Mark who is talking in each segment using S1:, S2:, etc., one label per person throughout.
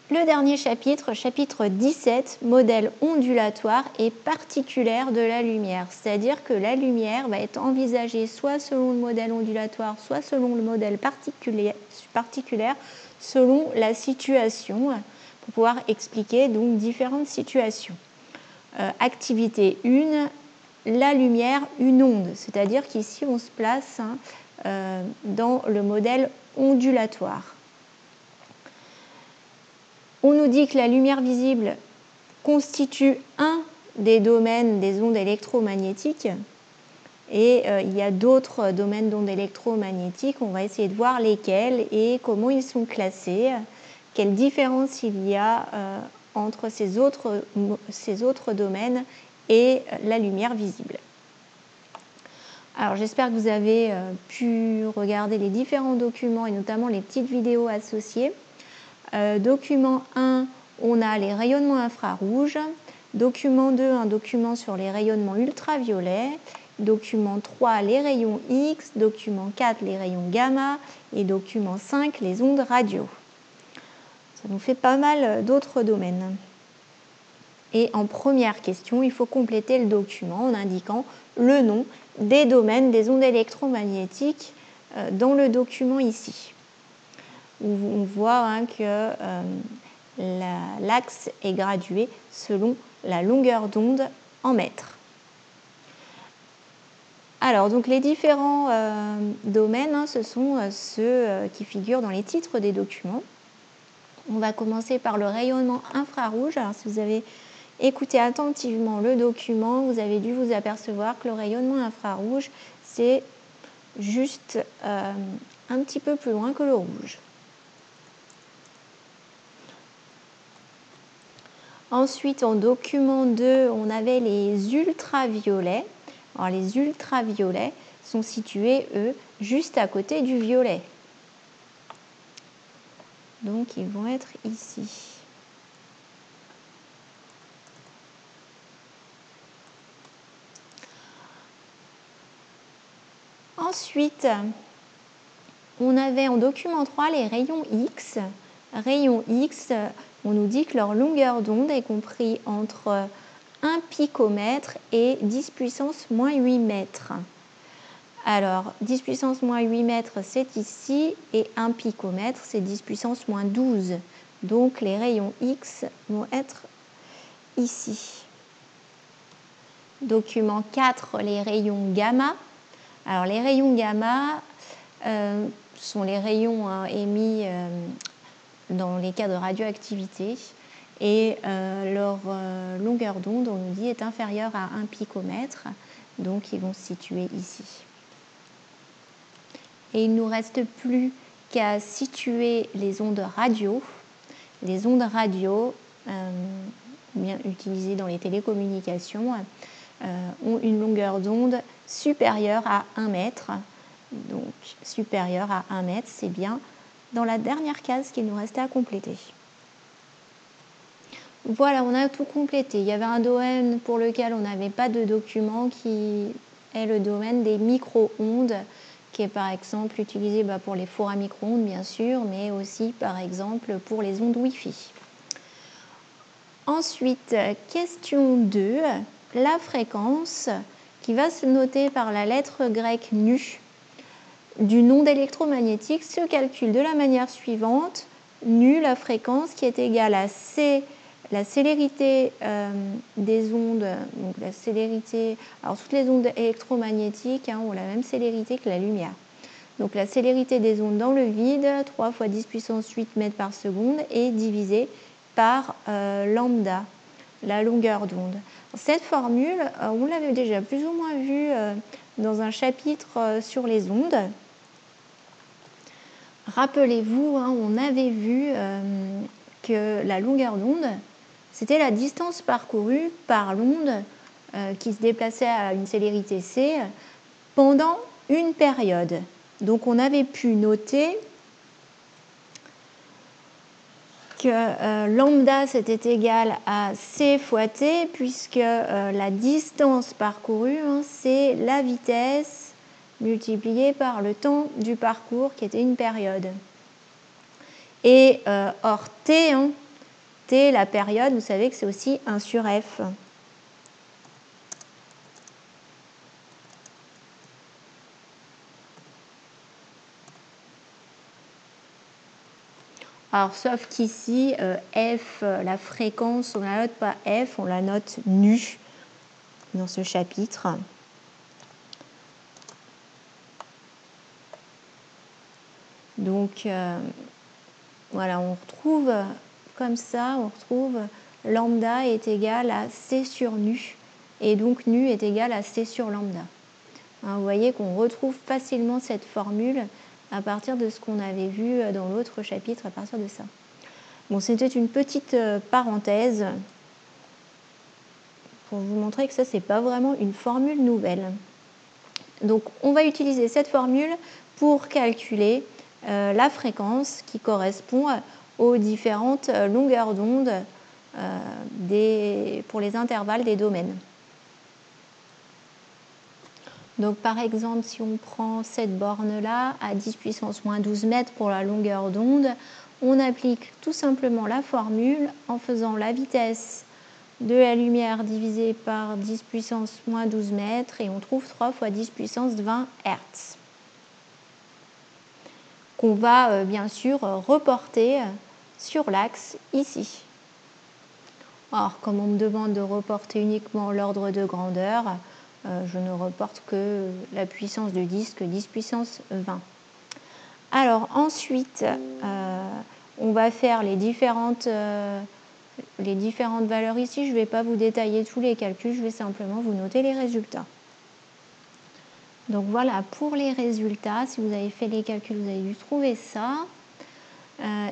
S1: Le dernier chapitre, chapitre 17, modèle ondulatoire et particulière de la lumière. C'est-à-dire que la lumière va être envisagée soit selon le modèle ondulatoire, soit selon le modèle particulière, selon la situation, pour pouvoir expliquer donc différentes situations. Activité 1, la lumière, une onde. C'est-à-dire qu'ici, on se place dans le modèle ondulatoire. On nous dit que la lumière visible constitue un des domaines des ondes électromagnétiques et il y a d'autres domaines d'ondes électromagnétiques. On va essayer de voir lesquels et comment ils sont classés, quelle différence il y a entre ces autres domaines et la lumière visible. Alors j'espère que vous avez pu regarder les différents documents et notamment les petites vidéos associées. Document 1, on a les rayonnements infrarouges. Document 2, un document sur les rayonnements ultraviolets. Document 3, les rayons X. Document 4, les rayons gamma. Et document 5, les ondes radio. Ça nous fait pas mal d'autres domaines. Et en première question, il faut compléter le document en indiquant le nom des domaines des ondes électromagnétiques dans le document ici. On voit que l'axe est gradué selon la longueur d'onde en mètres. Alors, donc les différents domaines, ce sont ceux qui figurent dans les titres des documents. On va commencer par le rayonnement infrarouge. Alors, si vous avez écouté attentivement le document, vous avez dû vous apercevoir que le rayonnement infrarouge, c'est juste un petit peu plus loin que le rouge. Ensuite, en document 2, on avait les ultraviolets. Alors, les ultraviolets sont situés, eux, juste à côté du violet. Donc, ils vont être ici. Ensuite, on avait en document 3 les rayons X. Rayons X, on nous dit que leur longueur d'onde est comprise entre 1 picomètre et 10 puissance moins 8 mètres. Alors, 10 puissance moins 8 mètres, c'est ici, et 1 picomètre, c'est 10 puissance moins 12. Donc, les rayons X vont être ici. Document 4, les rayons gamma. Alors, les rayons gamma sont les rayons émis dans les cas de radioactivité et leur longueur d'onde, on nous dit, est inférieure à 1 picomètre. Donc, ils vont se situer ici. Et il ne nous reste plus qu'à situer les ondes radio. Les ondes radio, bien utilisées dans les télécommunications, ont une longueur d'onde supérieure à 1 mètre. Donc, supérieure à 1 mètre, c'est bien dans la dernière case qu'il nous restait à compléter. Voilà, on a tout complété. Il y avait un domaine pour lequel on n'avait pas de document qui est le domaine des micro-ondes, qui est par exemple utilisé pour les fours à micro-ondes, bien sûr, mais aussi par exemple pour les ondes Wi-Fi. Ensuite, question 2, la fréquence qui va se noter par la lettre grecque nu d'une onde électromagnétique se calcule de la manière suivante. Nu, la fréquence qui est égale à C, la célérité des ondes, donc la célérité, alors toutes les ondes électromagnétiques ont la même célérité que la lumière. Donc la célérité des ondes dans le vide, 3 fois 10 puissance 8 mètres par seconde, est divisée par lambda, la longueur d'onde. Cette formule, on l'avait déjà plus ou moins vue dans un chapitre sur les ondes. Rappelez-vous, on avait vu que la longueur d'onde, c'était la distance parcourue par l'onde qui se déplaçait à une célérité c pendant une période. Donc on avait pu noter que lambda c'était égal à c fois t, puisque la distance parcourue, c'est la vitesse multipliée par le temps du parcours qui était une période. Et or t, T, la période, vous savez que c'est aussi 1 sur F. Alors, sauf qu'ici, F, la fréquence, on ne la note pas F, on la note nu dans ce chapitre. Donc, voilà, on retrouve comme ça, on retrouve lambda est égal à C sur nu, et donc nu est égal à C sur lambda. Hein, vous voyez qu'on retrouve facilement cette formule à partir de ce qu'on avait vu dans l'autre chapitre, à partir de ça. Bon, c'était une petite parenthèse pour vous montrer que ça, c'est pas vraiment une formule nouvelle. Donc, on va utiliser cette formule pour calculer la fréquence qui correspond aux différentes longueurs d'onde pour les intervalles des domaines. Donc, par exemple, si on prend cette borne-là à 10 puissance moins 12 mètres pour la longueur d'onde, on applique tout simplement la formule en faisant la vitesse de la lumière divisée par 10 puissance moins 12 mètres et on trouve 3 fois 10 puissance 20 Hertz. Qu'on va bien sûr reporter sur l'axe ici. Alors, comme on me demande de reporter uniquement l'ordre de grandeur, je ne reporte que la puissance de disque, 10 puissance 20. Alors ensuite, on va faire les différentes valeurs ici. Je ne vais pas vous détailler tous les calculs, je vais simplement vous noter les résultats. Donc voilà pour les résultats. Si vous avez fait les calculs, vous avez dû trouver ça.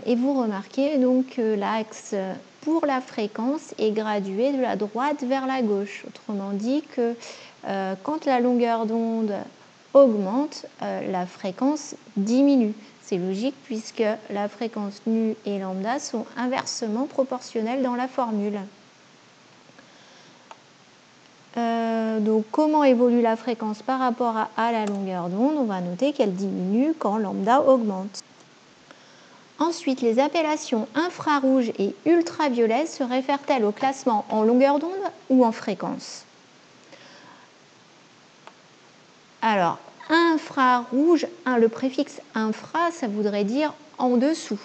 S1: Et vous remarquez donc que l'axe pour la fréquence est gradué de la droite vers la gauche. Autrement dit que quand la longueur d'onde augmente, la fréquence diminue. C'est logique puisque la fréquence nu et lambda sont inversement proportionnelles dans la formule. Donc comment évolue la fréquence par rapport à la longueur d'onde? On va noter qu'elle diminue quand lambda augmente. Ensuite, les appellations infrarouge et ultraviolet se réfèrent-elles au classement en longueur d'onde ou en fréquence? Alors, infrarouge, le préfixe infra, ça voudrait dire en dessous.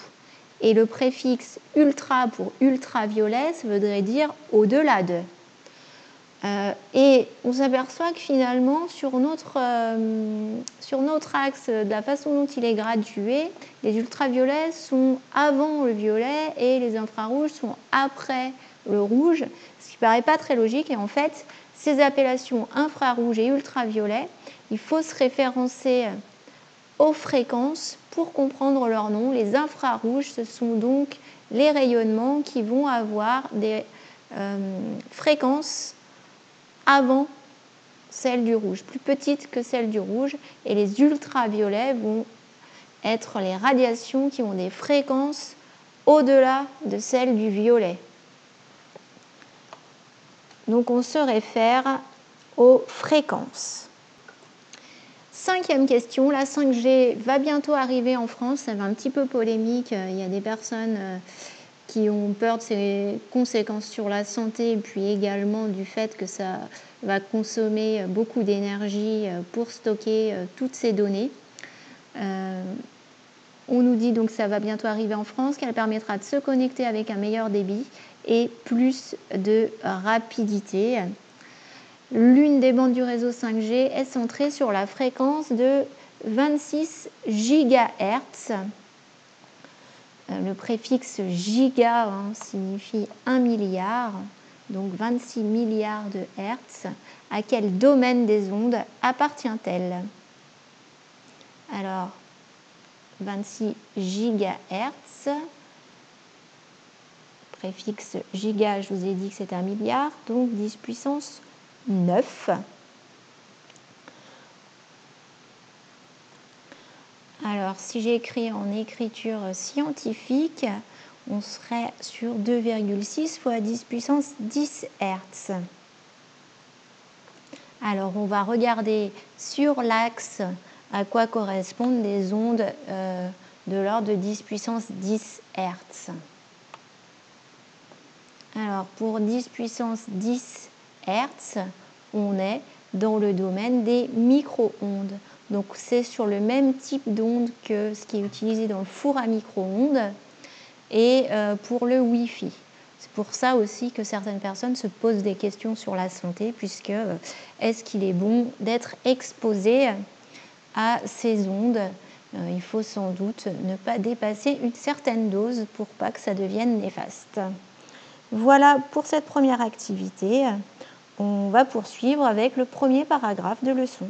S1: Et le préfixe ultra pour ultraviolet, ça voudrait dire au-delà de. Et on s'aperçoit que finalement, sur notre axe, de la façon dont il est gradué, les ultraviolets sont avant le violet et les infrarouges sont après le rouge, ce qui ne paraît pas très logique. Et en fait, ces appellations infrarouge et ultraviolet, il faut se référencer aux fréquences pour comprendre leur nom. Les infrarouges, ce sont donc les rayonnements qui vont avoir des fréquences avant celle du rouge, plus petite que celle du rouge, et les ultraviolets vont être les radiations qui ont des fréquences au-delà de celles du violet. Donc on se réfère aux fréquences. Cinquième question, la 5G va bientôt arriver en France, ça va un petit peu polémique, il y a des personnes qui ont peur de ses conséquences sur la santé et puis également du fait que ça va consommer beaucoup d'énergie pour stocker toutes ces données. On nous dit donc que ça va bientôt arriver en France, qu'elle permettra de se connecter avec un meilleur débit et plus de rapidité. L'une des bandes du réseau 5G est centrée sur la fréquence de 26 GHz. Le préfixe giga signifie 1 milliard, donc 26 milliards de Hertz. À quel domaine des ondes appartient-elle? Alors, 26 GHz, préfixe giga, je vous ai dit que c'était 1 milliard, donc 10 puissance 9. Alors, si j'écris en écriture scientifique, on serait sur 2,6 fois 10 puissance 10 Hertz. Alors, on va regarder sur l'axe à quoi correspondent les ondes de l'ordre de 10 puissance 10 Hertz. Alors pour 10 puissance 10 Hertz, on est dans le domaine des micro-ondes. Donc c'est sur le même type d'onde que ce qui est utilisé dans le four à micro-ondes et pour le Wi-Fi. C'est pour ça aussi que certaines personnes se posent des questions sur la santé, puisque est-ce qu'il est bon d'être exposé à ces ondes? Il faut sans doute ne pas dépasser une certaine dose pour pas que ça devienne néfaste. Voilà pour cette première activité. On va poursuivre avec le premier paragraphe de leçon.